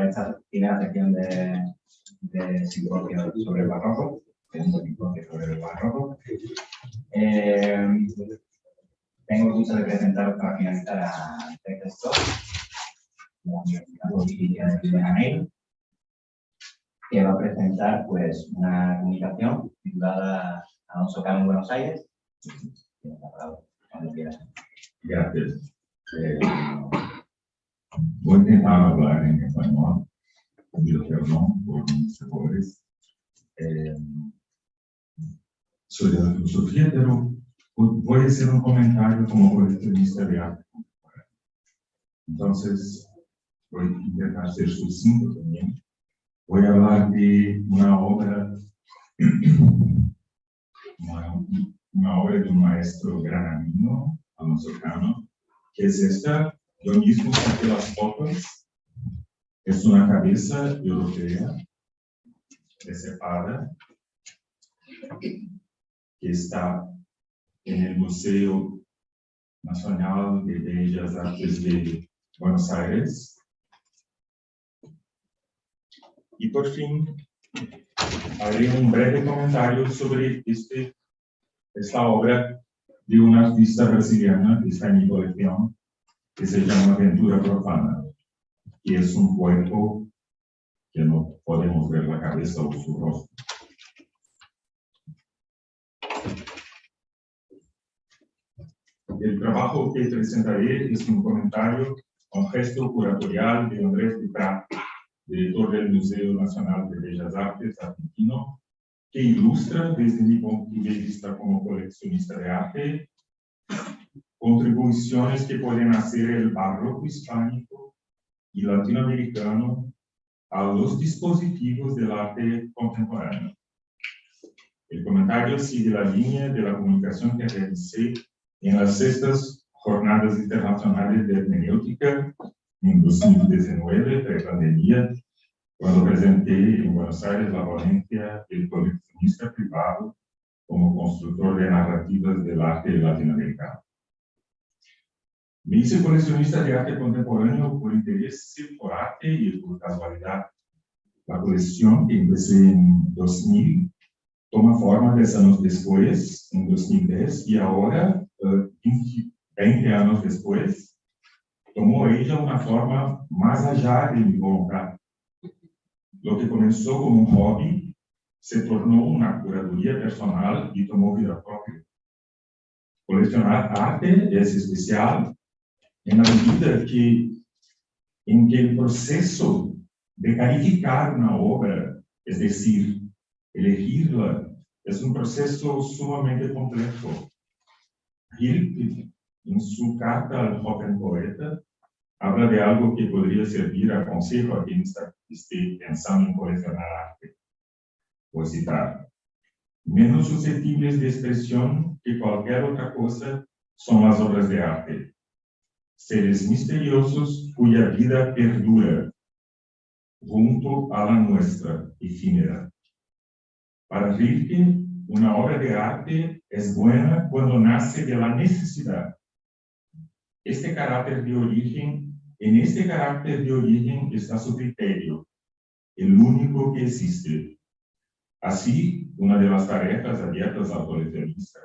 esta primera sección de simposio sobre el barroco, segundo simposio sobre el barroco. Tengo el gusto de presentar para finalizar a Texto, de la Universidad Pontificia de Río de Janeiro, que va a presentar pues, una comunicación titulada Alonso Cano en Buenos Aires. Tienes la palabra, cuando quieras. Gracias. Voy a intentar hablar en español, pido perdón por mis errores. Soy de la filosofía, pero voy a hacer un comentario como coleccionista de arte contemporáneo. Entonces, voy a intentar ser sucinto también. Voy a hablar de una obra, una obra de un maestro granadino, Alonso Cano, que es esta. Yo mismo saqué las fotos. Es una cabeza europea, decepada, que está en el Museo Nacional de Bellas Artes de Buenos Aires. Y por fin, haré un breve comentario sobre esta obra de una artista brasileña que está en mi colección, que se llama Aventura Profana, y es un cuerpo que no podemos ver la cabeza o su rostro. El trabajo que presentaré es un comentario, un gesto curatorial de Andrés Duprá, director del Museo Nacional de Bellas Artes argentino, que ilustra desde mi punto de vista como coleccionista de arte contribuciones que pueden hacer el barroco hispánico y latinoamericano a los dispositivos del arte contemporáneo. El comentario sigue la línea de la comunicación que realicé en las 6ª Jornadas Internacionales de Hermenéutica en 2019, pre-pandemia, cuando presenté en Buenos Aires la ponencia del coleccionista privado como constructor de narrativas del arte latinoamericano. Me hice coleccionista de arte contemporáneo por interés por arte y por casualidad. La colección, que empecé en 2000, toma forma 10 años después, en 2010, y ahora, 20 años después, tomó ella una forma más allá de mi voluntad. Lo que comenzó como un hobby se tornó una curaduría personal y tomó vida propia. Coleccionar arte es especial en la medida en que el proceso de calificar una obra, es decir, elegirla, es un proceso sumamente complejo. Rilke, en su carta al joven poeta, habla de algo que podría servir a consejo a quien esté pensando en coleccionar arte. Voy a citar: menos susceptibles de expresión que cualquier otra cosa son las obras de arte. Seres misteriosos cuya vida perdura junto a la nuestra, efímera. Para Rilke, una obra de arte es buena cuando nace de la necesidad. En este carácter de origen está su criterio, el único que existe. Así, una de las tareas abiertas al coleccionista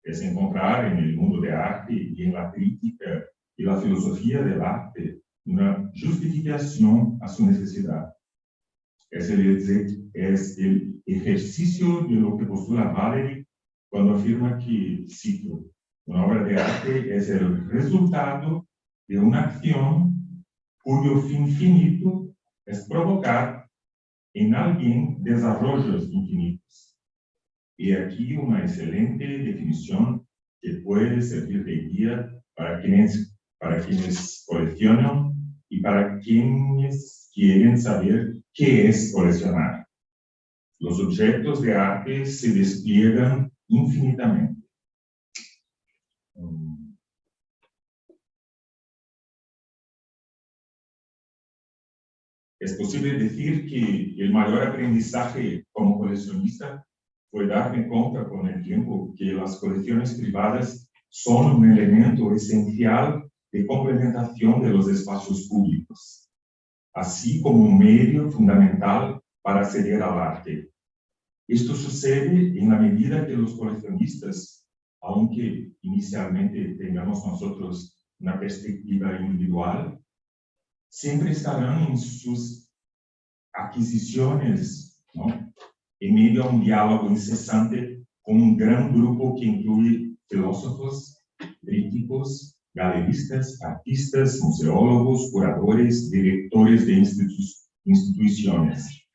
es encontrar en el mundo de arte y en la crítica y la filosofía del arte una justificación a su necesidad. Es el ejercicio de lo que postula Valery cuando afirma que, cito, una obra de arte es el resultado de una acción cuyo fin finito es provocar en alguien desarrollos infinitos. Y aquí una excelente definición que puede servir de guía para quienes coleccionan y para quienes quieren saber qué es coleccionar. Los objetos de arte se despliegan infinitamente. Es posible decir que el mayor aprendizaje como coleccionista fue darme cuenta con el tiempo que las colecciones privadas son un elemento esencial de complementación de los espacios públicos. así como un medio fundamental para acceder al arte. Esto sucede en la medida que los coleccionistas, aunque inicialmente tengamos nosotros una perspectiva individual, siempre estarán en sus adquisiciones, ¿no?, en medio a un diálogo incesante con un gran grupo que incluye filósofos, críticos, galeristas, artistas, museólogos, curadores, directores de instituciones.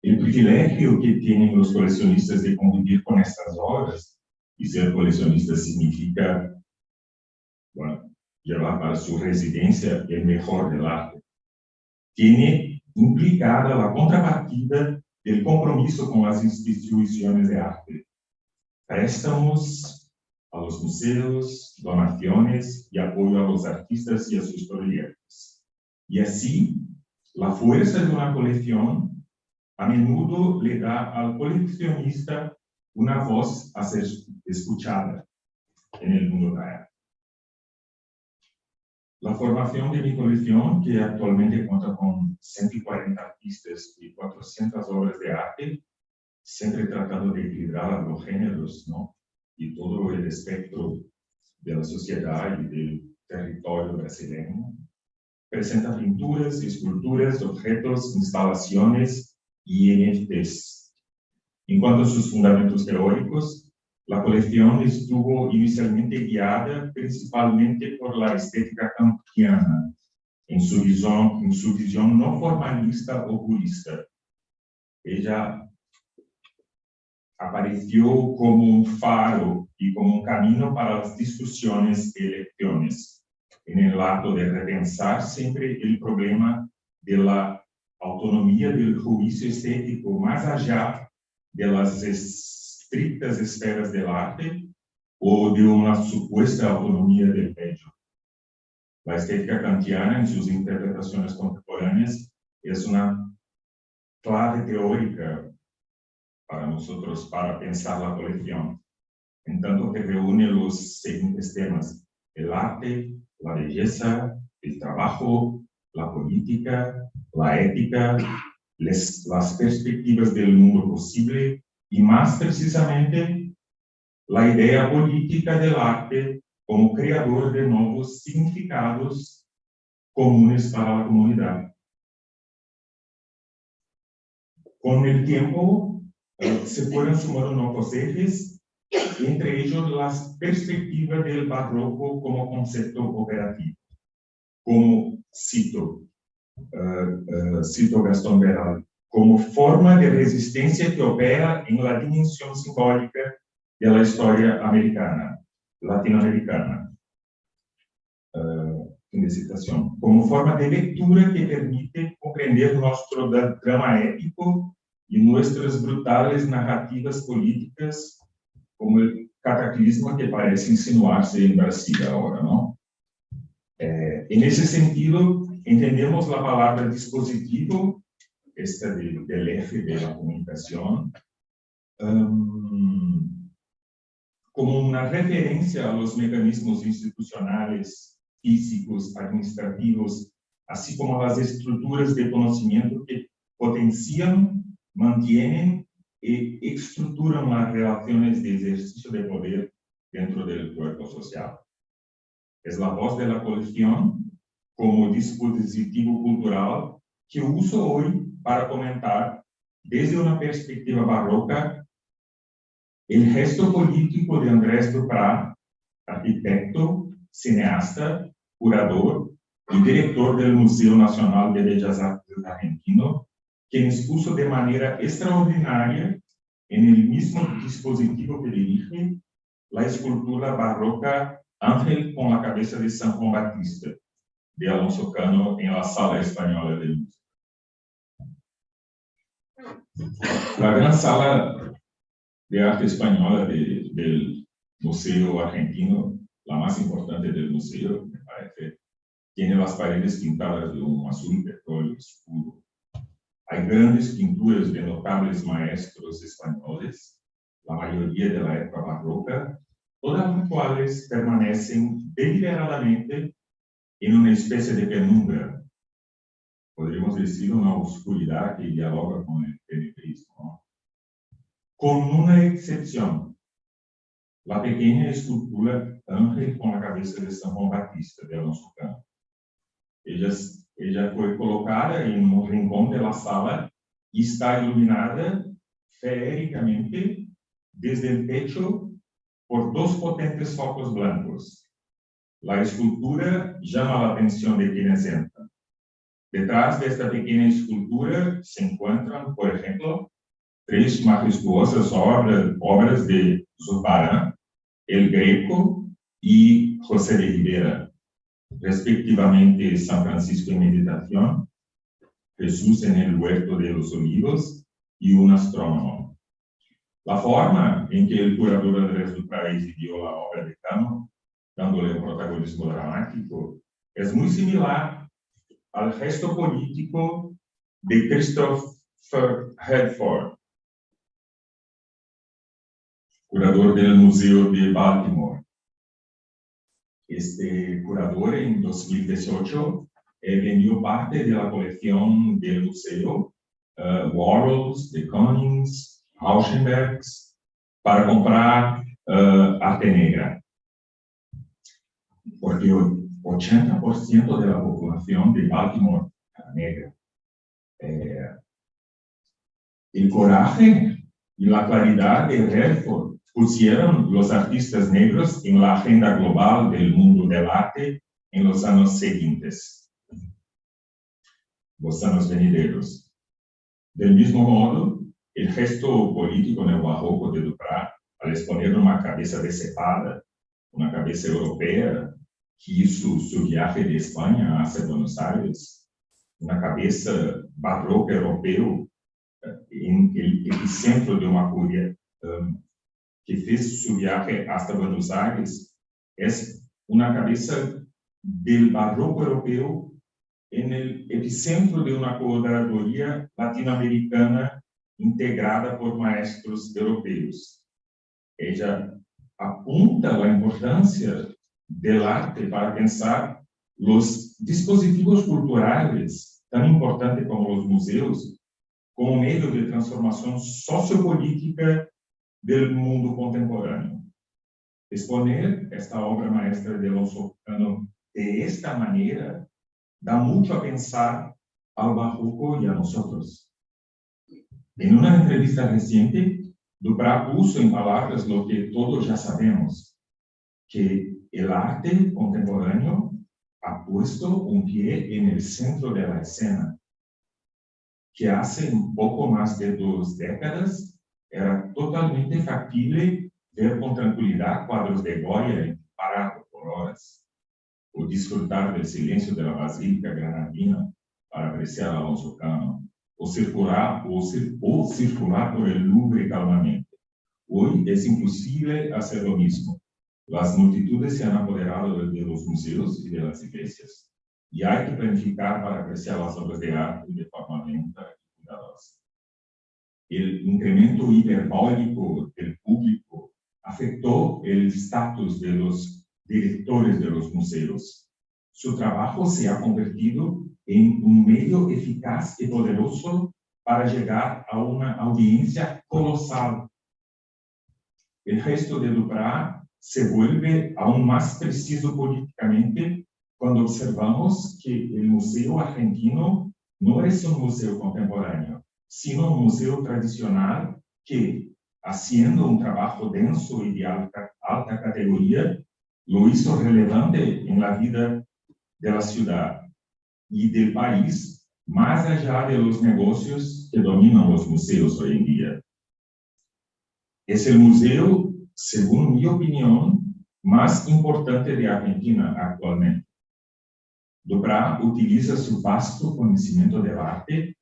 El privilegio que tienen los coleccionistas de convivir con estas obras, y ser coleccionista significa, bueno, llevar para su residencia el mejor del arte, tiene implicada la contrapartida del compromiso con las instituciones de arte, préstamos a los museos, donaciones y apoyo a los artistas y a sus proyectos. Y así, la fuerza de una colección a menudo le da al coleccionista una voz a ser escuchada en el mundo del arte. La formación de mi colección, que actualmente cuenta con 140 artistas y 400 obras de arte, siempre tratando de equilibrar los géneros, ¿no?, y todo el espectro de la sociedad y del territorio brasileño, presenta pinturas, esculturas, objetos, instalaciones y NFTs. En cuanto a sus fundamentos teóricos, la colección estuvo inicialmente guiada principalmente por la estética kantiana, en su visión no formalista o purista. Ella apareció como un faro y como un camino para las discusiones y elecciones, en el acto de repensar siempre el problema de la autonomía del juicio estético más allá de las estrictas esferas del arte o de una supuesta autonomía del medio. La estética kantiana, en sus interpretaciones contemporáneas, es una clave teórica para nosotros para pensar la colección, en tanto que reúne los siguientes temas: el arte, la belleza, el trabajo, la política, la ética, las perspectivas del mundo posible y, más precisamente, la idea política del arte como creador de nuevos significados comunes para la comunidad. Con el tiempo se fueron sumando nuevos ejes, entre ellos las perspectivas del barroco como concepto operativo, como cito Gastón Beral, como forma de resistencia que opera en la dimensión simbólica de la historia latinoamericana. Fin de citación. Como forma de lectura que permite comprender nuestro drama épico y nuestras brutales narrativas políticas, como el cataclismo que parece insinuarse en Brasil ahora, ¿no? En ese sentido, entendemos la palabra dispositivo, esta del eje de la comunicación, como una referencia a los mecanismos institucionales, físicos, administrativos, así como a las estructuras de conocimiento que potencian, mantienen y estructuran las relaciones de ejercicio de poder dentro del cuerpo social. Es la voz de la colección como dispositivo cultural que uso hoy para comentar, desde una perspectiva barroca, el gesto político de Andrés Duprat, arquitecto, cineasta, curador y director del Museo Nacional de Bellas Artes Argentino, quien expuso de manera extraordinaria, en el mismo dispositivo que dirige, la escultura barroca Ángel con la cabeza de San Juan Bautista, de Alonso Cano, en la Sala Española del Museo. La gran sala de arte española del Museo Argentino, la más importante del museo, me parece, tiene las paredes pintadas de un azul petróleo oscuro. Hay grandes pinturas de notables maestros españoles, la mayoría de la época barroca, todas las cuales permanecen deliberadamente en una especie de penumbra, podríamos decir, una oscuridad que dialoga con el periodismo, ¿no? Con una excepción, la pequeña escultura Ángel con la cabeza de San Juan Bautista de Alonso Cano. Ella fue colocada en un rincón de la sala y está iluminada feéricamente desde el techo por dos potentes focos blancos. La escultura llama la atención de quienes entran. Detrás de esta pequeña escultura se encuentran, por ejemplo, tres majestuosas obras de Zurbarán, El Greco y José de Ribera, respectivamente San Francisco en Meditación, Jesús en el Huerto de los Olivos y un astrónomo. La forma en que el curador Andrés Duprá exhibió la obra de Cano, dándole un protagonismo dramático, es muy similar al gesto político de Christopher Hedford, curador del Museo de Baltimore. Este curador en 2018 vendió parte de la colección del museo, Warhols, de Konings, Rauschenbergs, para comprar arte negra. Porque 80% de la población de Baltimore era negra. El coraje y la claridad de Redford pusieron los artistas negros en la agenda global del mundo del arte en los años siguientes, los años venideros. Del mismo modo, el gesto político neobarroco de Duprá, al exponer una cabeza decepada, una cabeza europea, que hizo su viaje de España hacia Buenos Aires, una cabeza barroca europeo en el epicentro de una curia, que fez su viaje hasta Buenos Aires, es una cabeza del barroco europeo en el epicentro de una curaduría latinoamericana integrada por maestros europeos. Ella apunta la importancia del arte para pensar los dispositivos culturales, tan importantes como los museos, como medio de transformación sociopolítica del mundo contemporáneo. Exponer esta obra maestra de Alonso Cano de esta manera da mucho a pensar al barroco y a nosotros. En una entrevista reciente, Duprá puso en palabras lo que todos ya sabemos, que el arte contemporáneo ha puesto un pie en el centro de la escena, que hace un poco más de 2 décadas era totalmente factible ver con tranquilidad cuadros de Goya parados por horas, o disfrutar del silencio de la Basílica Granadina para apreciar a Alonso Cano, o circular por el Louvre calmamente. Hoy es imposible hacer lo mismo. Las multitudes se han apoderado de los museos y de las iglesias, y hay que planificar para apreciar las obras de arte de forma lenta y cuidadosa. El incremento hiperbólico del público afectó el estatus de los directores de los museos. Su trabajo se ha convertido en un medio eficaz y poderoso para llegar a una audiencia colosal. El gesto de Duprá se vuelve aún más preciso políticamente cuando observamos que el Museo Argentino no es un museo contemporáneo, sino un museo tradicional que, haciendo un trabajo denso y de alta categoría, lo hizo relevante en la vida de la ciudad y del país, más allá de los negocios que dominan los museos hoy en día. Es el museo, según mi opinión, más importante de Argentina actualmente. Duprá utiliza su vasto conocimiento del arte,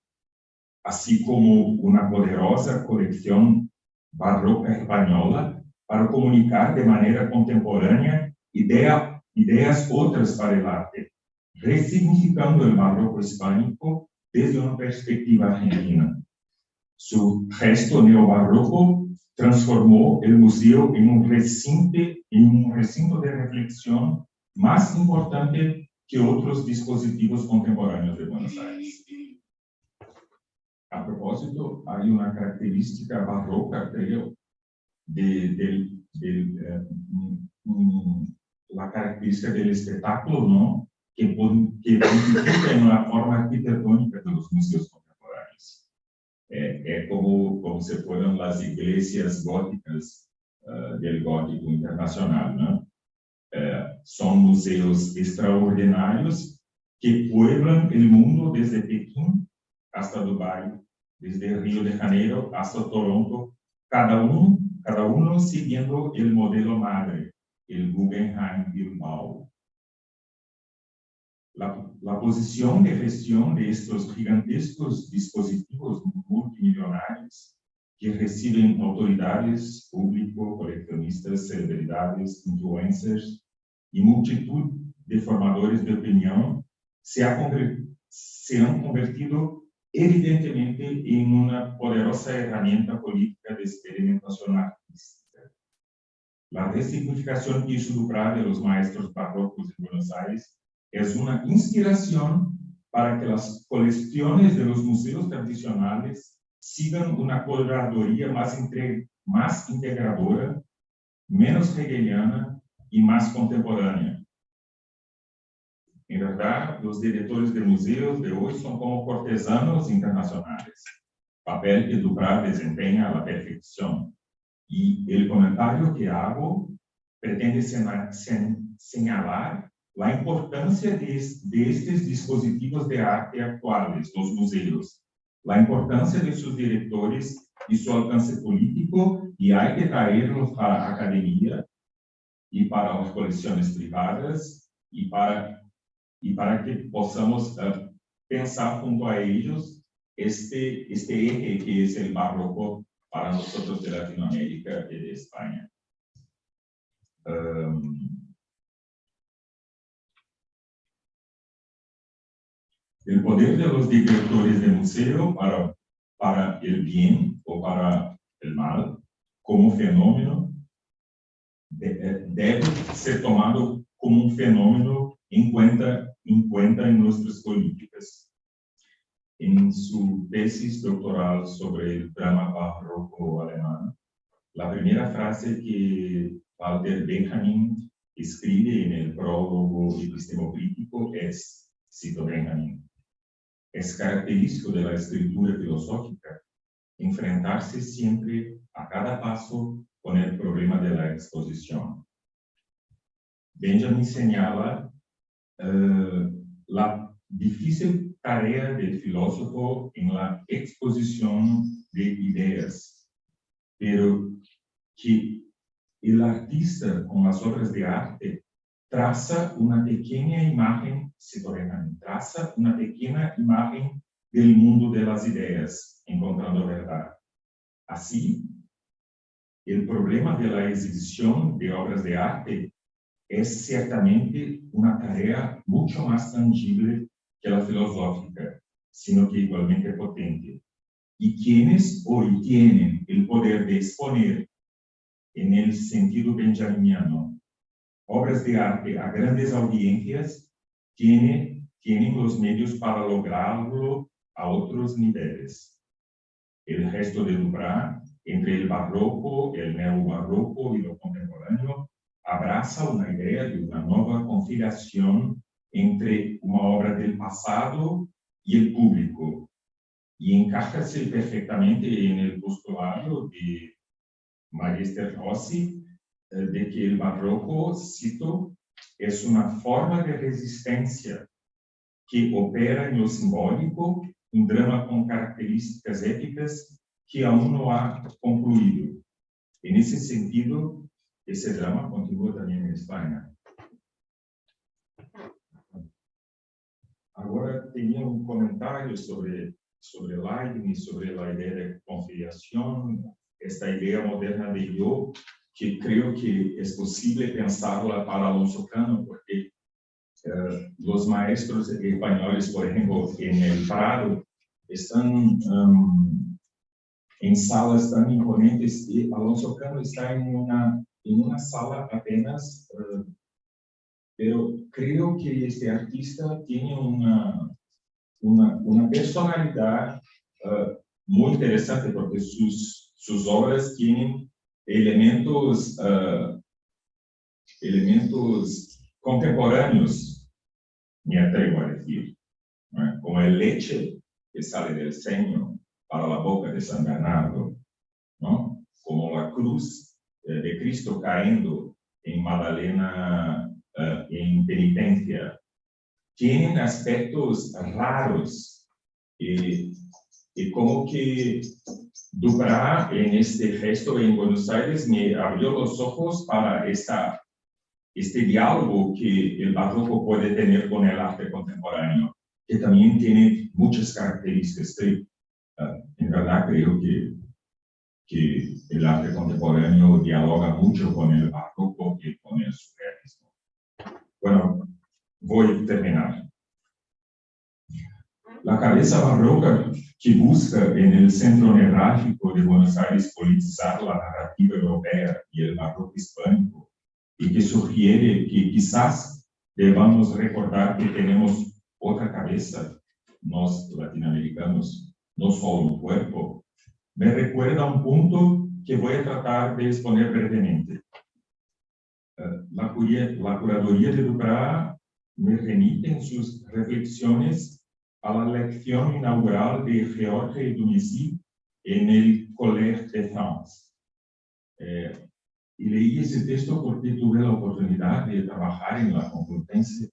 así como una poderosa colección barroca española, para comunicar de manera contemporánea ideas otras para el arte, resignificando el barroco hispánico desde una perspectiva argentina. Su gesto neobarroco transformó el museo en un recinto de reflexión más importante que otros dispositivos contemporáneos de Buenos Aires. A propósito, hay una característica barroca, creo, la característica del espectáculo, ¿no? Que identifica en la forma arquitectónica de los museos contemporáneos. Como se fueron las iglesias góticas del gótico internacional, ¿no? Son museos extraordinarios que pueblan el mundo desde Pekín hasta Dubái, desde Río de Janeiro hasta Toronto, cada uno siguiendo el modelo madre, el Guggenheim Bilbao. La posición de gestión de estos gigantescos dispositivos multimillonarios que reciben autoridades, público, coleccionistas, celebridades, influencers y multitud de formadores de opinión se han convertido evidentemente en una poderosa herramienta política de experimentación artística. La resignificación que hizo Duprat de los maestros barrocos de Buenos Aires es una inspiración para que las colecciones de los museos tradicionales sigan una curaduría más integradora, menos hegeliana y más contemporánea. En verdad, los directores de museos de hoy son como cortesanos internacionales, papel que Duprat desempeña a la perfección. Y el comentario que hago pretende señalar la importancia de estos dispositivos de arte actuales, los museos, la importancia de sus directores y su alcance político, y hay que traerlos para la academia y para las colecciones privadas y para que podamos pensar junto a ellos este eje que es el barroco para nosotros de Latinoamérica y de España. El poder de los directores de museo para el bien o para el mal como fenómeno debe ser tomado como un fenómeno en cuenta en nuestras políticas. En su tesis doctoral sobre el drama barroco alemán, la primera frase que Walter Benjamin escribe en el prólogo epistemocrítico es, cito Benjamin, es característico de la escritura filosófica enfrentarse siempre a cada paso con el problema de la exposición. Benjamin señala la difícil tarea del filósofo en la exposición de ideas, pero que el artista con las obras de arte traza una pequeña imagen, traza una pequeña imagen del mundo de las ideas, encontrando verdad. Así, el problema de la exhibición de obras de arte es ciertamente una tarea mucho más tangible que la filosófica, sino que igualmente potente. Y quienes hoy tienen el poder de exponer, en el sentido benjaminiano, obras de arte a grandes audiencias, tienen los medios para lograrlo a otros niveles. El gesto de Duprat, entre el barroco, el neobarroco y lo contemporáneo, abraza una idea de una nueva configuración entre una obra del pasado y el público, y encájase perfectamente en el postulado de Magister Rossi, de que el barroco, cito, es una forma de resistencia que opera en lo simbólico, un drama con características éticas que aún no ha concluido. En ese sentido, ese drama continúa también en España. Ahora tenía un comentario sobre Leibniz, sobre la idea de conciliación, esta idea moderna de yo, que creo que es posible pensarla para Alonso Cano, porque los maestros españoles, por ejemplo, en el Prado, están en salas tan imponentes, y Alonso Cano está en una sala apenas pero creo que este artista tiene una personalidad muy interesante porque sus obras tienen elementos contemporáneos, me atrevo a decir, ¿no? Como el leche que sale del ceño para la boca de San Bernardo, ¿no? Como la cruz de Cristo cayendo en Magdalena en penitencia. Tienen aspectos raros y como que Duprat en este gesto en Buenos Aires me abrió los ojos para este diálogo que el barroco puede tener con el arte contemporáneo, que también tiene muchas características. En verdad creo que el arte contemporáneo dialoga mucho con el barroco y con el surrealismo. Bueno, voy a terminar. La cabeza barroca que busca en el centro neurálgico de Buenos Aires politizar la narrativa europea y el barroco hispánico, y que sugiere que quizás debamos recordar que tenemos otra cabeza, nos latinoamericanos, no solo un cuerpo, me recuerda un punto que voy a tratar de exponer brevemente. La curaduría de Duprat me remite en sus reflexiones a la lección inaugural de Georges Dumézil en el Collège de France. Y leí ese texto porque tuve la oportunidad de trabajar en la Complutense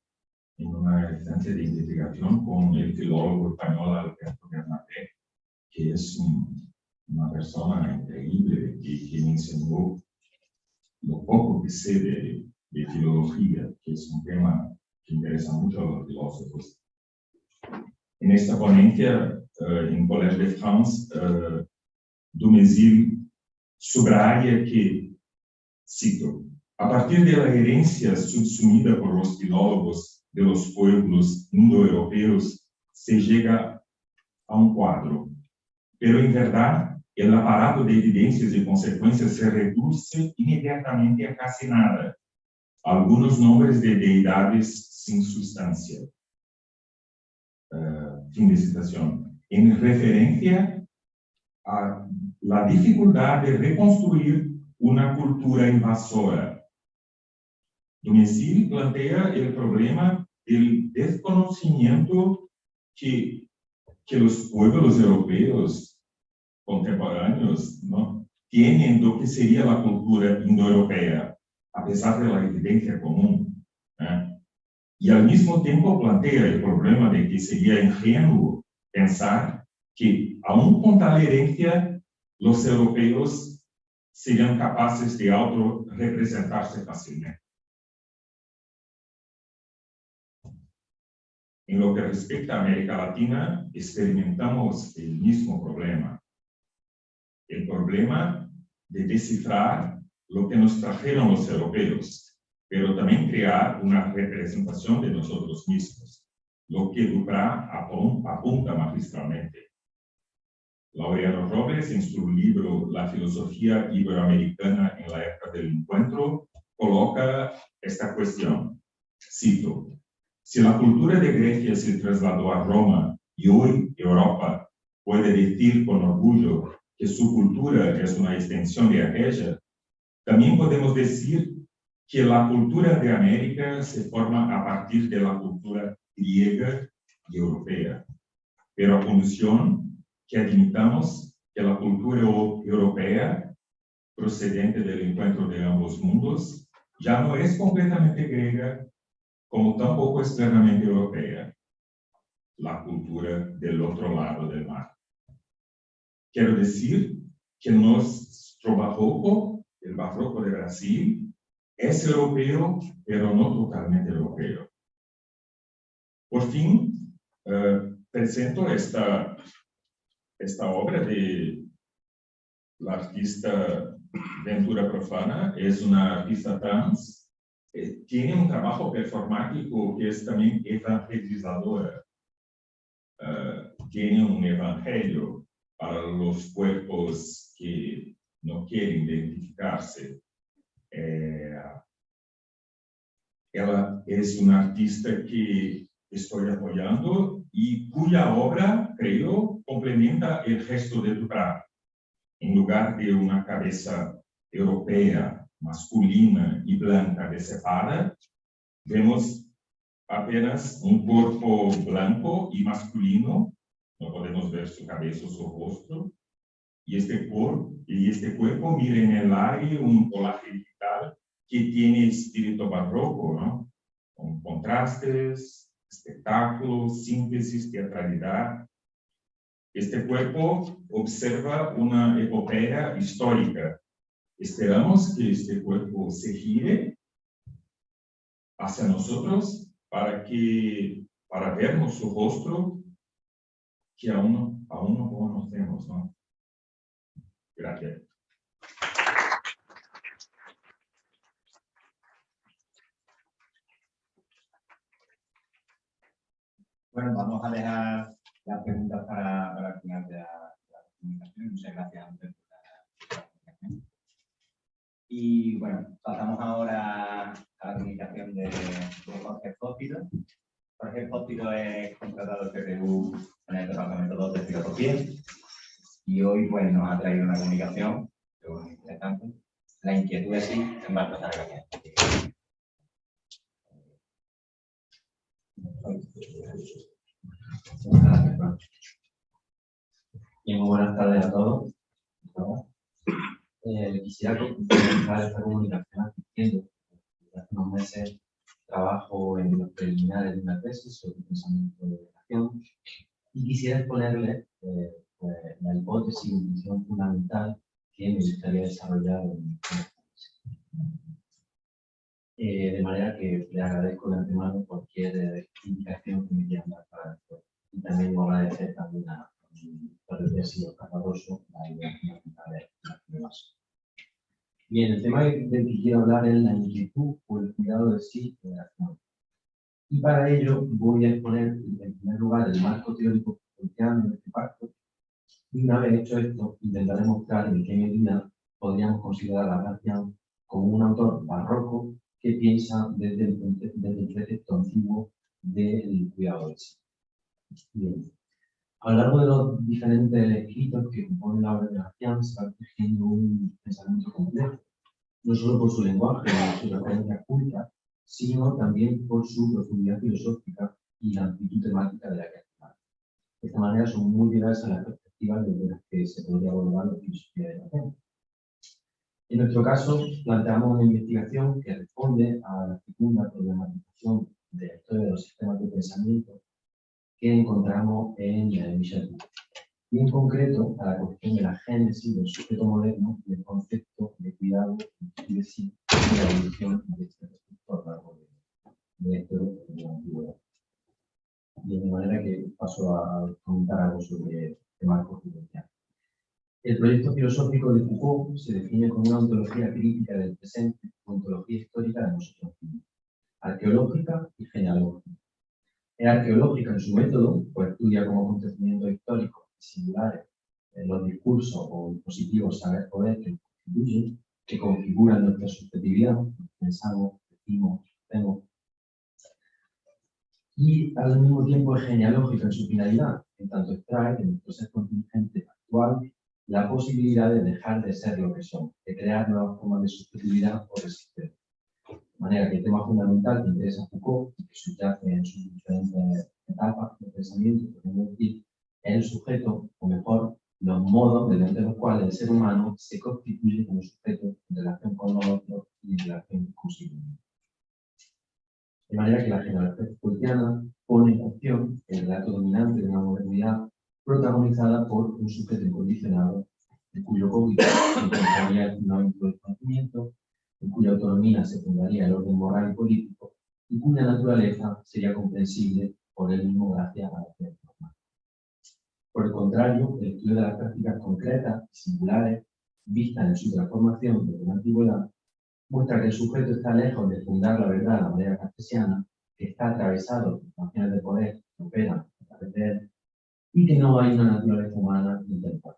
en una estancia de investigación con el filólogo español Alberto Bernabé, que es una persona increíble y que me enseñó lo poco que sé de filología, que es un tema que interesa mucho a los filósofos. En esta ponencia, en Collège de France, Dumézil subraya que, cito, a partir de la herencia subsumida por los filólogos de los pueblos indoeuropeos, se llega a un cuadro. Pero en verdad, el aparato de evidencias y consecuencias se reduce inmediatamente a casi nada. Algunos nombres de deidades sin sustancia. Fin de citación. En referencia a la dificultad de reconstruir una cultura invasora. Dumézil plantea el problema del desconocimiento que los pueblos europeos contemporáneos, ¿no?, tienen de lo que sería la cultura indoeuropea, a pesar de la evidencia común. Y al mismo tiempo plantea el problema de que sería ingenuo pensar que, aún con tal herencia, los europeos serían capaces de autorrepresentarse fácilmente. En lo que respecta a América Latina, experimentamos el mismo problema. El problema de descifrar lo que nos trajeron los europeos, pero también crear una representación de nosotros mismos, lo que Duprat apunta magistralmente. Laureano Robles, en su libro La filosofía iberoamericana en la época del encuentro, coloca esta cuestión. Cito: si la cultura de Grecia se trasladó a Roma y hoy Europa puede decir con orgullo que su cultura es una extensión de aquella, también podemos decir que la cultura de América se forma a partir de la cultura griega y europea, pero a condición que admitamos que la cultura europea, procedente del encuentro de ambos mundos, ya no es completamente griega, como tampoco es plenamente europea, la cultura del otro lado del mar. Quiero decir que nuestro barroco, el barroco de Brasil, es europeo, pero no totalmente europeo. Por fin, presento esta obra de la artista Ventura Profana. Es una artista trans. Tiene un trabajo performático que es también evangelizadora. Tiene un evangelio para los cuerpos que no quieren identificarse. Ella es una artista que estoy apoyando y cuya obra, creo, complementa el gesto de Duprat. En lugar de una cabeza europea, masculina y blanca decepada, vemos apenas un cuerpo blanco y masculino, no podemos ver su cabeza o su rostro, y este cuerpo mira en el aire un colaje digital que tiene espíritu barroco, ¿no? Con contrastes, espectáculos, síntesis, teatralidad. Este cuerpo observa una epopeya histórica. Esperamos que este cuerpo se gire hacia nosotros para vernos su rostro que aún no conocemos, ¿no? Gracias. Bueno, vamos a dejar las preguntas para el final de la comunicación. Muchas gracias, Andrés, por la comunicación. Y bueno, pasamos ahora a la comunicación de Jorge Fósfiro. Jorge Fósfiro es contratado de PPU en el Departamento 2 de Filosofía y hoy pues, nos ha traído una comunicación muy interesante. La inquietud es sí en Marta Zaragoza. Y muy buenas tardes a todos. Quisiera comenzar esta comunicación advirtiendo que hace unos meses trabajo en los preliminares de una tesis sobre pensamiento de educación y quisiera exponerles pues, la hipótesis y visión fundamental que me gustaría desarrollar en esta tesis. De manera que le agradezco de antemano cualquier indicación que me quieran dar para esto. Y también voy a agradecer también a el señor Capadoso la idea fundamental de la base. Bien, el tema del que quiero hablar es la inquietud o el cuidado de sí de la acción. Y para ello voy a exponer en primer lugar el marco teórico kantiano de este pacto. Y una vez hecho esto, intentaré mostrar en qué medida podríamos considerar a Kantian como un autor barroco que piensa desde el precepto antiguo del cuidado de sí. Bien. A lo largo de los diferentes escritos que componen la obra de Kantian se va tejiendo un pensamiento complejo, no solo por su lenguaje y su referencia culta, sino también por su profundidad filosófica y la amplitud temática de la que actúa. De esta manera son muy diversas las perspectivas desde las que se podría abordar la filosofía de Kantian. En nuestro caso, planteamos una investigación que responde a la fecunda problematización de la historia de los sistemas de pensamiento que encontramos en Michel Foucault. Y en concreto a la cuestión de la génesis del sujeto moderno y el concepto de cuidado y de sí y la evolución de este concepto a lo largo de la antigüedad. Y de manera que paso a comentar algo sobre este marco filosófico. El proyecto filosófico de Foucault se define como una ontología crítica del presente, ontología histórica de nosotros mismos, arqueológica y genealógica. Es arqueológica en su método, pues estudia como acontecimientos históricos singulares los discursos o dispositivos saber poder que constituyen, que configuran nuestra subjetividad, pensamos, decimos, hacemos. Y al mismo tiempo es genealógica en su finalidad, en tanto extrae de nuestro ser contingente actual la posibilidad de dejar de ser lo que somos, de crear nuevas formas de subjetividad o de existencia. De manera que el tema fundamental que interesa a Foucault, y que subyace en sus diferentes etapas de pensamiento, podemos decir, es el sujeto, o mejor, los modos mediante los cuales el ser humano se constituye como sujeto en relación con los otros y en relación consigo mismo. De manera que la genealogía Foucaultiana pone en cuestión el relato dominante de una modernidad protagonizada por un sujeto incondicionado, en cuyo código se encontraría el fundamento del conocimiento, en cuya autonomía se fundaría el orden moral y político, y cuya naturaleza sería comprensible por él mismo gracias a la ciencia humana. Por el contrario, el estudio de las prácticas concretas y singulares, vistas en su transformación desde la antigüedad, muestra que el sujeto está lejos de fundar la verdad de la manera cartesiana, que está atravesado por funciones de poder que operan a través de él, y que no hay una naturaleza humana intelectual.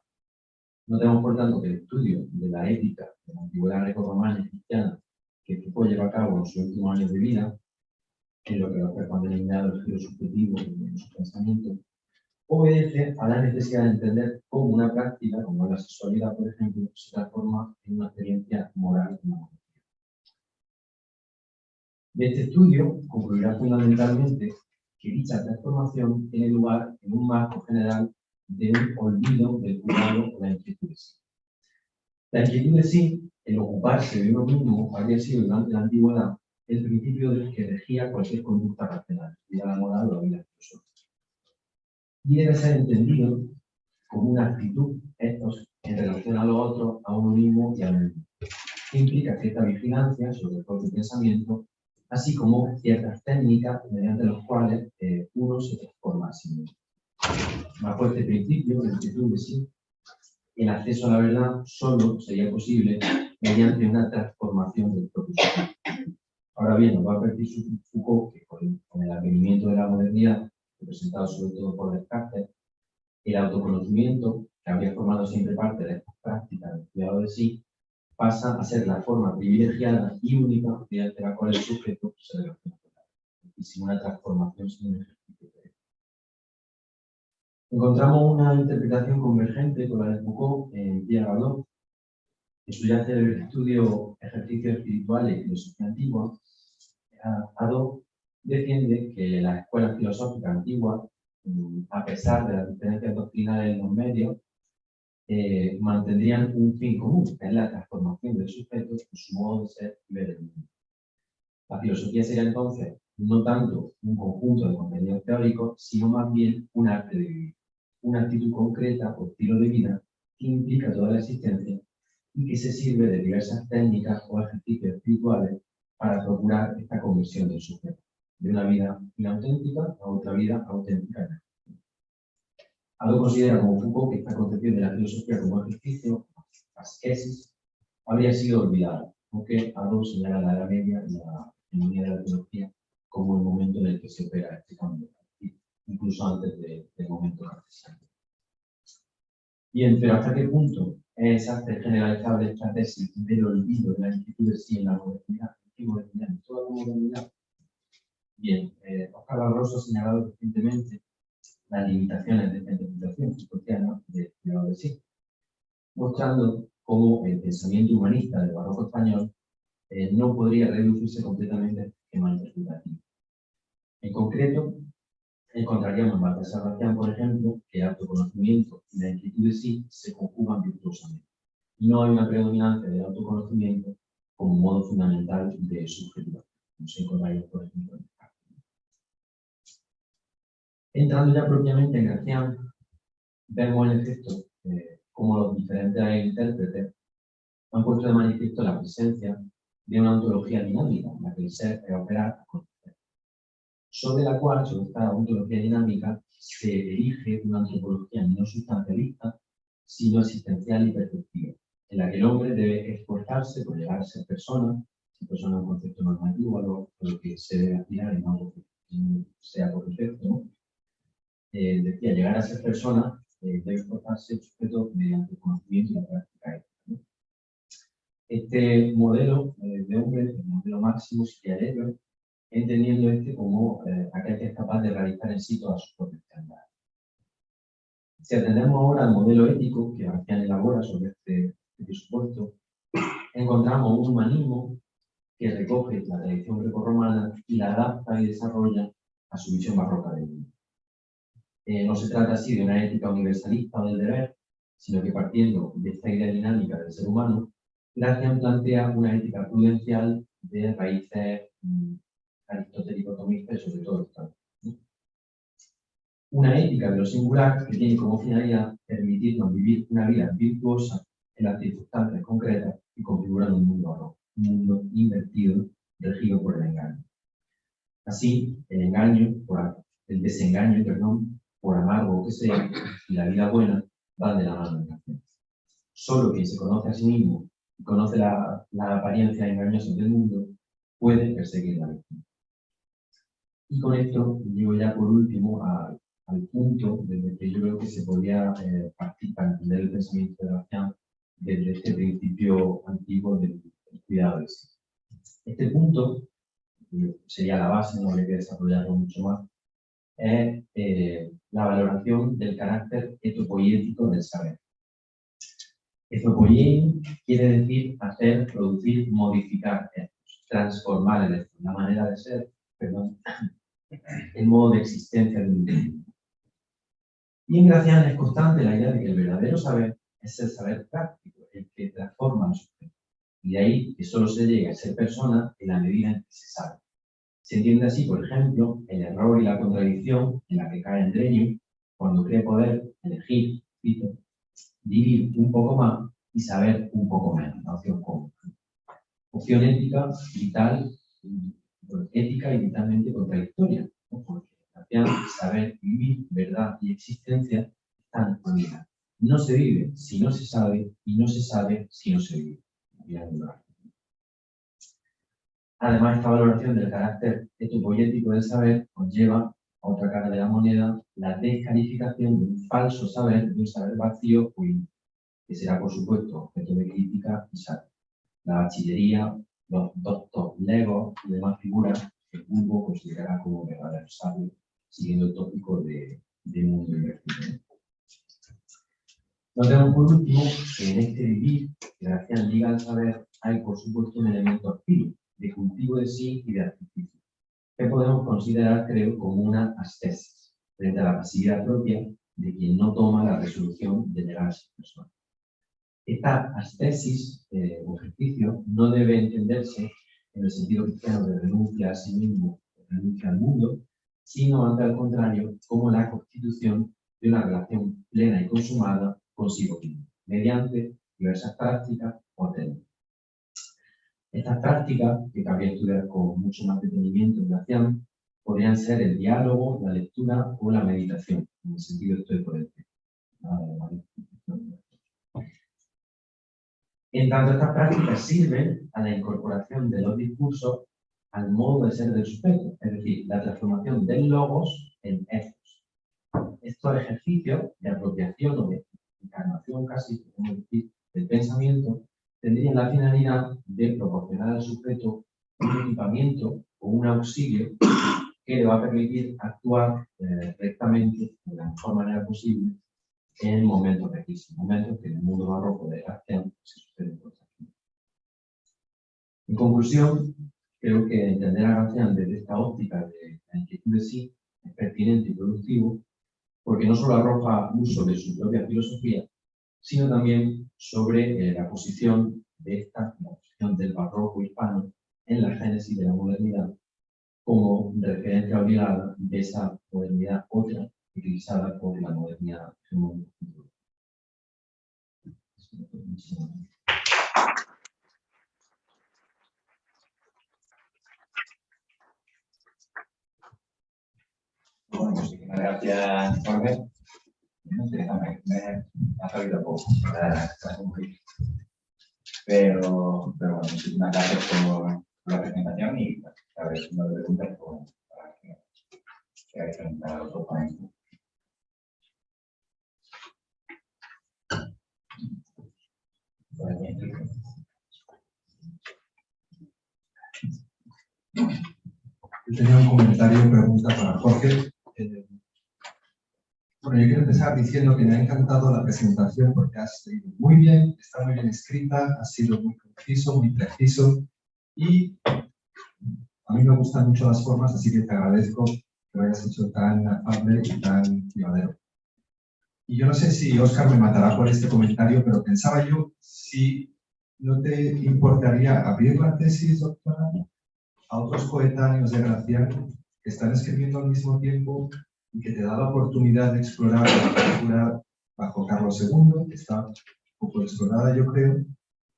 Notemos, por tanto, que el estudio de la ética de la antigüedad greco-romana y cristiana que Foucault lleva a cabo en sus últimos años de vida en lo que los responde eliminado el giro subjetivo de su pensamiento, obedece a la necesidad de entender cómo una práctica, como la sexualidad, por ejemplo, se transforma en una experiencia moral y humanitaria. De este estudio concluirá fundamentalmente que dicha transformación tiene lugar en un marco general de un olvido del cuidado o la inquietud de sí. La inquietud de sí, el ocuparse de uno mismo, habría sido durante la antigüedad el principio del que regía cualquier conducta racional, vida la moral o la vida filosófica. Y debe ser entendido como una actitud ethos en relación a lo otro, a uno mismo y al mundo, que implica cierta vigilancia sobre el propio pensamiento, así como ciertas técnicas mediante las cuales uno se transforma a sí mismo. Bajo este principio, la inquietud de sí, el acceso a la verdad solo sería posible mediante una transformación del propio sujeto. Ahora bien, nos va a advertir Foucault que con el advenimiento de la modernidad, representado sobre todo por Descartes, el autoconocimiento, que habría formado siempre parte de estas prácticas del cuidado de sí, pasa a ser la forma privilegiada y única mediante la cual el sujeto se relaciona con la verdad, y sin una transformación, sin un ejercicio de. Encontramos una interpretación convergente con la de Foucault en Pierre Hadot, en su ya célebre estudio Ejercicios Espirituales y Filosofía Antigua. Hadot defiende que las escuelas filosóficas antiguas, a pesar de las diferencias doctrinales en los medios, mantendrían un fin común, que es la transformación del sujeto en su modo de ser y ver el mundo. La filosofía sería entonces no tanto un conjunto de contenidos teóricos, sino más bien un arte de vivir, una actitud concreta o estilo de vida que implica toda la existencia y que se sirve de diversas técnicas o ejercicios espirituales para procurar esta conversión del sujeto, de una vida inauténtica a otra vida auténtica. Hadot considera como Foucault que esta concepción de la filosofía como ejercicio, ascesis, habría sido olvidada, aunque Hadot señala la Edad Media y la hegemonía de la teología como el momento en el que se opera este cambio, incluso antes del momento cartesiano. Bien, pero ¿hasta qué punto es generalizable esta tesis del olvido de la inquietud de sí en la modernidad, en toda la modernidad? Bien, Oscar Barroso ha señalado recientemente las limitaciones de esta interpretación foucaultiana del cuidado de sí, mostrando cómo el pensamiento humanista del barroco español no podría reducirse completamente al esquema interpretativo. En concreto, encontraríamos en Baltasar Gracián, por ejemplo, que el autoconocimiento y la inquietud de sí se conjugan virtuosamente. Y no hay una predominancia del autoconocimiento como modo fundamental de subjetivación, como se encontraría, por ejemplo, en Descartes. Entrando ya propiamente en Gracián, vemos en efecto cómo los diferentes intérpretes han puesto de manifiesto la presencia de una ontología dinámica, en la que el ser es operar a conocer, sobre la cual, sobre esta ontología dinámica, se erige una antropología no sustancialista, sino existencial y perceptiva, en la que el hombre debe esforzarse por llegar a ser persona es un concepto normativo a lo que se debe aspirar en algo que sea por defecto, ¿no? Decía, llegar a ser persona debe esforzarse el sujeto mediante el conocimiento y la práctica ética, ¿no? Este modelo de hombre, el modelo máximo, sería el héroe, entendiendo como aquel que es capaz de realizar en sí todas sus propias actividades. Si atendemos ahora al modelo ético que Gracián elabora sobre este presupuesto, encontramos un humanismo que recoge la tradición grecorromana y la adapta y desarrolla a su visión barroca del mundo. No se trata así de una ética universalista o del deber, sino que partiendo de esta idea dinámica del ser humano, Gracián plantea una ética prudencial de raíces aristotélico-tomistas y sobre todo históricas. Una ética de lo singular que tiene como finalidad permitirnos vivir una vida virtuosa en las circunstancias concretas y configurar un mundo barroco, un mundo invertido, regido por el engaño. Así, el desengaño, por amargo que sea, y la vida buena van de la mano en Gracián. Solo quien se conoce a sí mismo y conoce la apariencia engañosa del mundo puede perseguir la víctima. Y con esto llego ya por último al punto desde que yo creo que se podría partir para entender el pensamiento de Gracián desde este principio antiguo del cuidado de sí. Este punto sería la base, no habría que desarrollarlo mucho más, es la valoración del carácter etopoiético del saber. Etopoiein quiere decir hacer, producir, modificar, transformar la manera de ser, perdón, el modo de existencia de un individuo. Y en Gracián es constante la idea de que el verdadero saber es el saber práctico, el que transforma los objetos. Y de ahí que solo se llegue a ser persona en la medida en que se sabe. Se entiende así, por ejemplo, el error y la contradicción en la que cae Andreño cuando cree poder elegir, cito, vivir un poco más y saber un poco menos, la opción común. Opción ética, vital, ética y vitalmente contradictoria, ¿no? Porque saber, vivir, verdad y existencia están unidas. No se vive si no se sabe y no se sabe si no se vive. Además, esta valoración del carácter etopoiético del saber conlleva a otra cara de la moneda, la descalificación de un falso saber, de un saber vacío, que será, por supuesto, objeto de crítica y saber. La bachillería, los doctos legos y demás figuras que Hugo considerará como verdaderos sabios, siguiendo el tópico de mundo invertido. Notemos por último que en este vivir, que Gracián liga al saber, hay por supuesto un elemento activo, de cultivo de sí y de artificio, que podemos considerar, creo, como una ascesis, frente a la pasividad propia de quien no toma la resolución de negarse a persona. Esta ascesis o ejercicio no debe entenderse en el sentido cristiano de renuncia a sí mismo, de renuncia al mundo, sino, ante al contrario, como la constitución de una relación plena y consumada consigo mismo, mediante diversas prácticas o técnicas. Estas prácticas, que cabría estudiar con mucho más detenimiento en Gracián, podrían ser el diálogo, la lectura o la meditación, en el sentido estoico-ético. En tanto, estas prácticas sirven a la incorporación de los discursos al modo de ser del sujeto, es decir, la transformación del logos en ethos. Estos ejercicios de apropiación o de encarnación casi, podemos decir, del pensamiento, tendrían la finalidad de proporcionar al sujeto un equipamiento o un auxilio que le va a permitir actuar rectamente, de la mejor manera posible, en momentos precisos, momentos que en el mundo barroco de Gracián se suceden cosas. En conclusión, creo que entender a Gracián desde esta óptica de la inquietud de sí es pertinente y productivo, porque no solo arroja luz sobre su propia filosofía, sino también sobre la posición la posición del barroco hispano en la génesis de la modernidad, como referencia obligada de esa modernidad otra utilizada por la modernidad hegemónica. Bueno, muchísimas gracias, Jorge. Me ha sabido poco para cumplir. Pero bueno, muchísimas gracias por la presentación y a ver si no te preguntas para que hayas preguntado a los oponentes. Yo tenía un comentario o pregunta para Jorge. Bueno, yo quiero empezar diciendo que me ha encantado la presentación porque has leído muy bien, está muy bien escrita, has sido muy conciso, muy preciso y a mí me gustan mucho las formas, así que te agradezco que lo hayas hecho tan afable y tan llevadero. Y yo no sé si Óscar me matará por este comentario, pero pensaba yo si no te importaría abrir la tesis doctoral a otros coetáneos de Gracián que están escribiendo al mismo tiempo y que te da la oportunidad de explorar la cultura bajo Carlos II, que está un poco explorada, yo creo,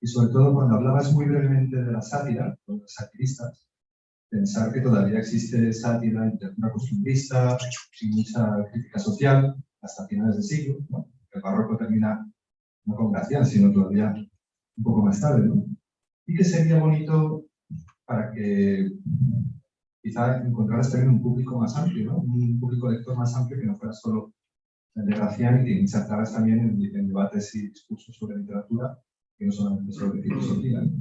y sobre todo cuando hablabas muy brevemente de la sátira, de los satiristas, pensar que todavía existe sátira, literatura costumbrista, sin mucha crítica social, hasta finales del siglo, ¿no? El barroco termina no con Gracián, sino todavía un poco más tarde, ¿no? Y que sería bonito para que quizá encontraras también un público más amplio, ¿no? Un público lector más amplio que no fuera solo el de Gracián y que insertaras también en debates y discursos sobre literatura, que no solamente sobre filosofía, ¿no?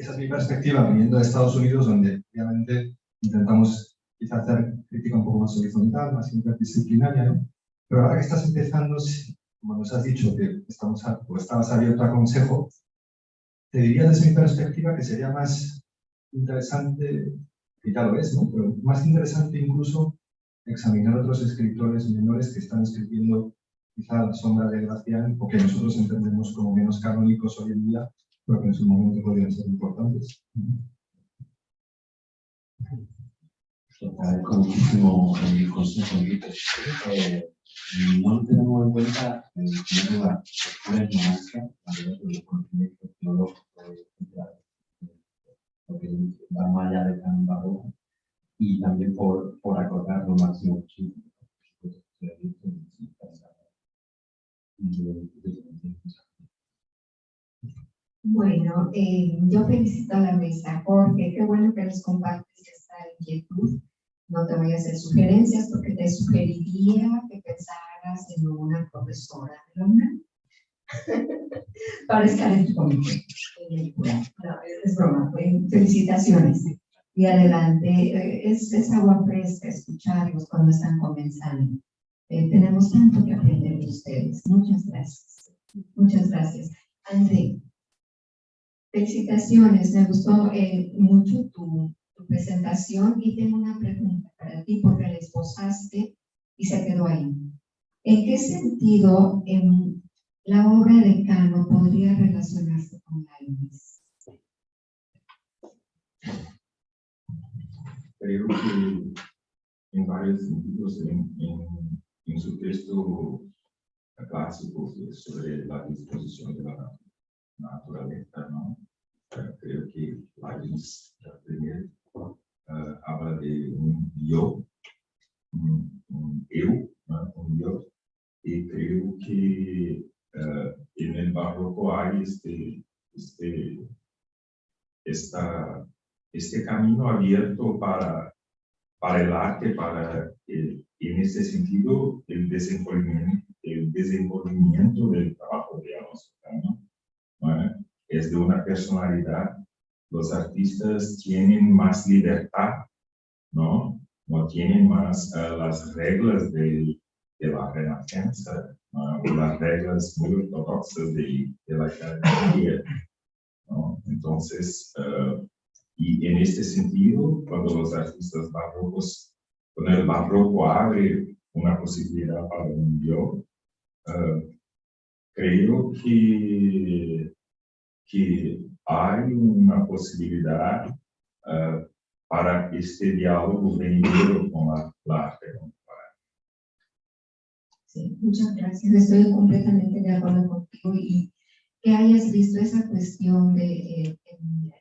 esa es mi perspectiva viniendo de Estados Unidos, donde obviamente intentamos quizás hacer crítica un poco más horizontal, más interdisciplinaria, ¿no? Pero ahora que estás empezando, como nos has dicho que estabas abierto a consejo, te diría desde mi perspectiva que sería más interesante, que ya lo es, ¿no? Pero más interesante incluso examinar otros escritores menores que están escribiendo quizá a la sombra de Gracián, o que nosotros entendemos como menos canónicos hoy en día, pero que en su momento podrían ser importantes. Agradezco muchísimo el consejo, Enrique. No tenemos en cuenta, en primer lugar, posturas monásticas, alrededor de los conocimientos teológicos, porque va más allá del canon barroco, y también por acordar lo máximo posible. Bueno, yo felicito a la mesa porque qué bueno que nos compartes esta inquietud. No te voy a hacer sugerencias porque te sugeriría que pensaras en una profesora de la UNAM para estar en tu comité. No, es broma, felicitaciones. Y adelante, es agua fresca escucharlos cuando están comenzando. Tenemos tanto que aprender de ustedes. Muchas gracias. Muchas gracias. André, felicitaciones. Me gustó mucho tu presentación y tengo una pregunta para ti porque la esbozaste y se quedó ahí. ¿En qué sentido la obra de Cano podría relacionarse con Leibniz? Creo que en varios sentidos, en su texto clásico sobre la disposición de la naturaleza, ¿no? Creo que Leibniz primero habla de un yo, un eu, ¿no? Un yo, y creo que en el barroco hay este camino abierto para el arte, en este sentido, el desenvolvimiento del trabajo de Alonso Cano, ¿no? Es de una personalidad. Los artistas tienen más libertad, ¿no? No tienen más las reglas de la Renacencia, ¿no? O las reglas muy ortodoxas de la Edad, ¿no? Entonces, y en este sentido, cuando los artistas barrocos, cuando el barroco abre una posibilidad para un yo, creo que hay una posibilidad para este diálogo venidero con la arte contemporánea. Sí, muchas gracias. Estoy completamente de acuerdo contigo y que hayas visto esa cuestión de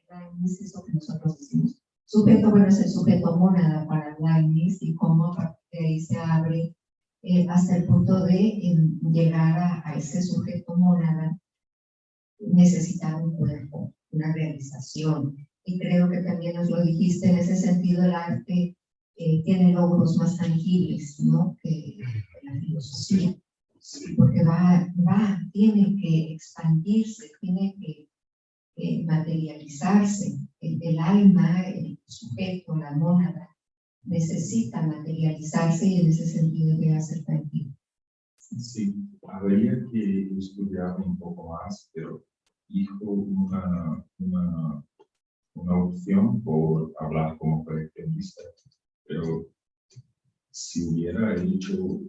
Leibniz, eso que nosotros decimos. Sujeto, bueno, es el sujeto mónada para Leibniz y cómo a partir de ahí se abre hasta el punto de llegar a ese sujeto mónada, necesitar un cuerpo, una realización. Y creo que también nos lo dijiste, en ese sentido el arte tiene logros más tangibles, ¿no? Que la filosofía. Sí. Porque tiene que expandirse, tiene que materializarse. El alma, el sujeto, la mónada, necesita materializarse y en ese sentido debe ser tangible. Sí, habría que estudiar un poco más, pero dijo una opción por hablar como coleccionista, pero si hubiera hecho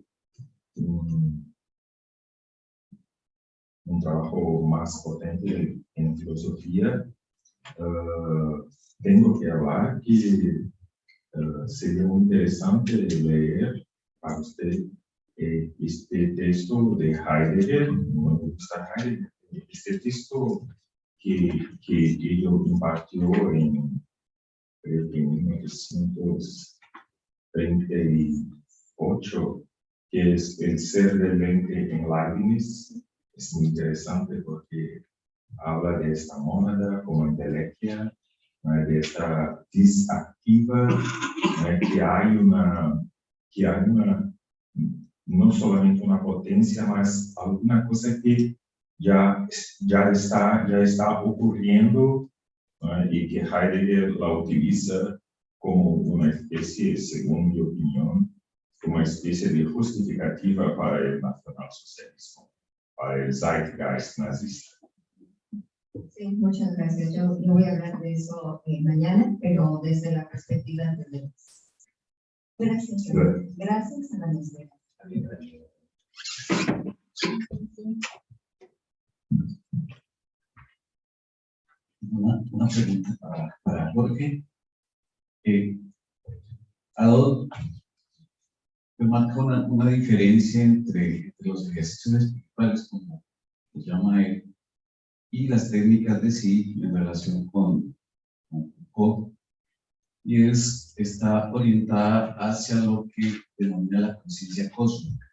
un trabajo más potente en filosofía, tengo que hablar que sería muy interesante leer para usted este texto de Heidegger, me gusta Heidegger, este texto que ello impartió en 1938, que es El ser del ente en Leibniz. Es muy interesante porque habla de esta mónada como intelectia, de esta disactiva, que hay una, no solamente una potencia, mas alguna cosa que ya está ocurriendo y que Heidegger la utiliza como una especie, según mi opinión, como una especie de justificativa para el nacionalsocialismo, para el zeitgeist nazista. Sí, muchas gracias. Yo voy a hablar de eso mañana, pero desde la perspectiva de Deleuze. Gracias. Gracias a la mesa. Una pregunta para Jorge. Adolf marca una diferencia entre los ejercicios espirituales, como lo llama él, y las técnicas de sí en relación con Foucault, y está orientada hacia lo que denomina la conciencia cósmica.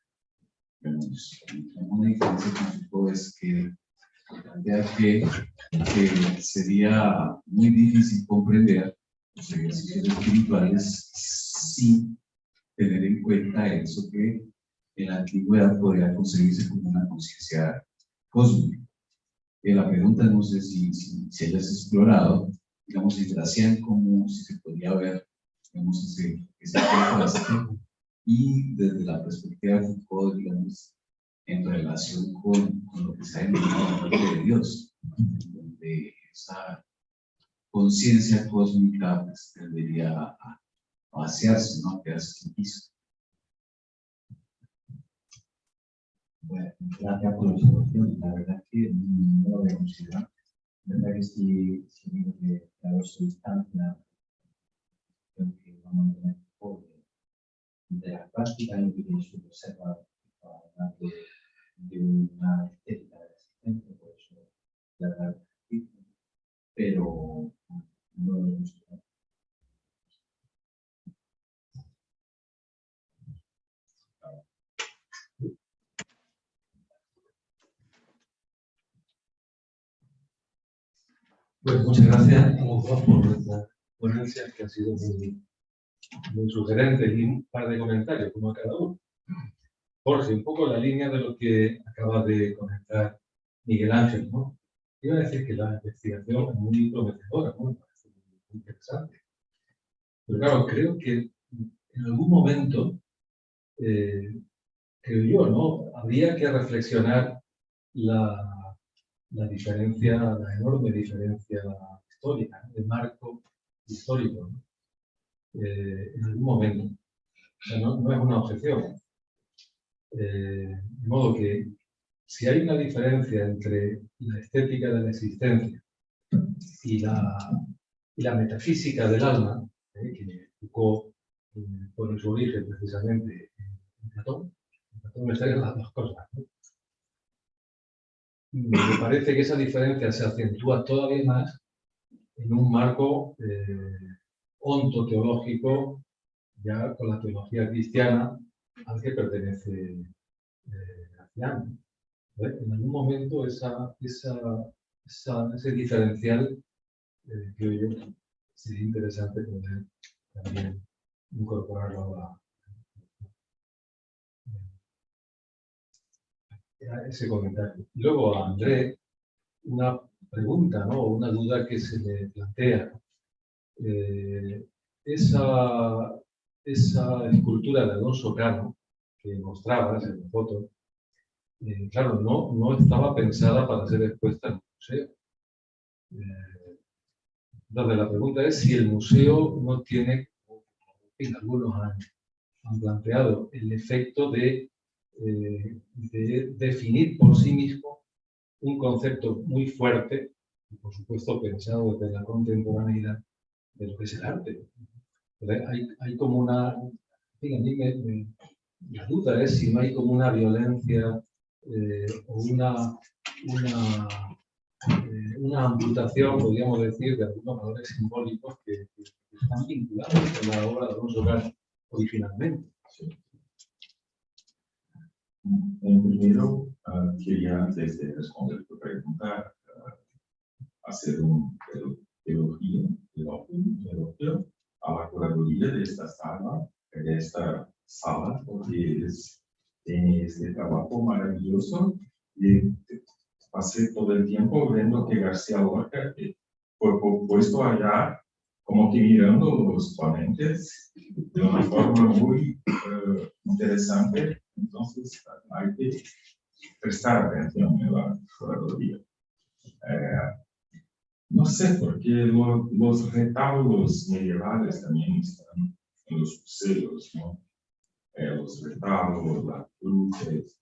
Una diferencia con Foucault es que plantea que sería muy difícil comprender los ejercicios espirituales sin tener en cuenta eso que en la antigüedad podría concebirse como una conciencia cósmica. La pregunta no sé si hayas explorado, digamos, en Gracián, como si se podría ver, digamos, ese contraste, y desde la perspectiva de Foucault, digamos, en relación con lo que se ha denominado la parte de Dios, donde esa conciencia cósmica pues, tendería a vaciarse, ¿no? A quedarse sin piso. Bueno, gracias por la observación. La verdad es que no lo había considerado. La verdad que si digo que dado su distancia, creo que vamos a tener poco de las prácticas y que se observa para hablar de una estética de la existencia, por eso la verdad que pero no lo hemos considerado. Pues muchas gracias a los dos por nuestra ponencia, que ha sido muy sugerente, y un par de comentarios, como a cada uno. Jorge, un poco la línea de lo que acaba de comentar Miguel Ángel, ¿no? Iba a decir que la investigación es muy prometedora, ¿no? Me parece muy interesante. Pero claro, creo que en algún momento, creo yo, ¿no? Habría que reflexionar la diferencia, la enorme diferencia histórica, ¿no? De marco histórico, ¿no? En algún momento. O sea, no es una objeción. De modo que si hay una diferencia entre la estética de la existencia y la metafísica del alma, que Foucault pone su origen precisamente en Platón están las dos cosas, ¿no? Me parece que esa diferencia se acentúa todavía más en un marco ontoteológico, ya con la teología cristiana al que pertenece Gracián. En algún momento ese diferencial, creo yo, sería interesante poder también incorporarlo a ese comentario. Y luego a André, una pregunta, ¿no? Una duda que se me plantea. Esa escultura de Alonso Cano que mostrabas en la foto, claro, no estaba pensada para ser expuesta en el museo. Entonces la pregunta es si el museo no tiene, en algunos han planteado, el efecto de definir por sí mismo un concepto muy fuerte, y por supuesto pensado desde la contemporaneidad de lo que es el arte. Hay como una, a mí la duda es si no hay como una violencia o una amputación, podríamos decir, de algunos valores simbólicos que están vinculados con la obra de Alonso Cano originalmente. Primero, quería, antes de responder tu pregunta, hacer un elogio a la curaduría de esta sala, porque tiene este trabajo maravilloso. Y pasé todo el tiempo viendo que García Lorca, por puesto allá, como que mirando los ponentes de una forma muy interesante. Entonces hay que prestar atención en la curaduría. No sé, porque los retablos medievales también están en los museos, ¿no? Los retablos, las cruces.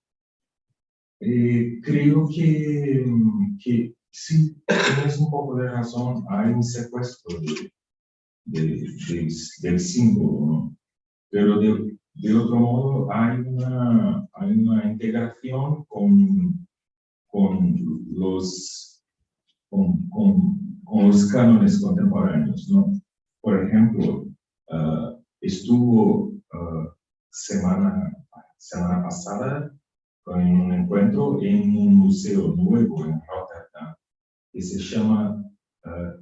Creo que sí, tienes un poco de razón, hay un secuestro del símbolo, ¿no? Pero de otro modo hay una integración con los cánones contemporáneos, ¿no? Por ejemplo, estuvo semana pasada con un encuentro en un museo nuevo en Rotterdam que se llama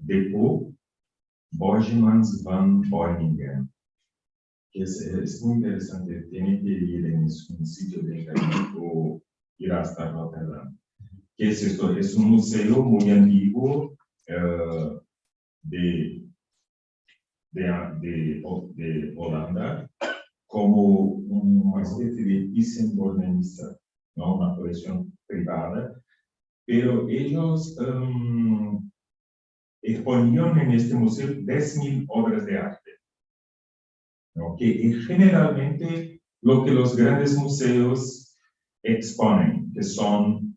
Depot Boijmans van Beuningen. Es muy interesante, tiene que ir en un sitio de internet o ir hasta Rotterdam. ¿Qué es esto? Es un museo muy antiguo de Holanda, como una especie de Thyssen-Bornemisza, ¿no? Una colección privada, pero ellos exponían en este museo 10.000 obras de arte, ¿no? Que es generalmente lo que los grandes museos exponen, que son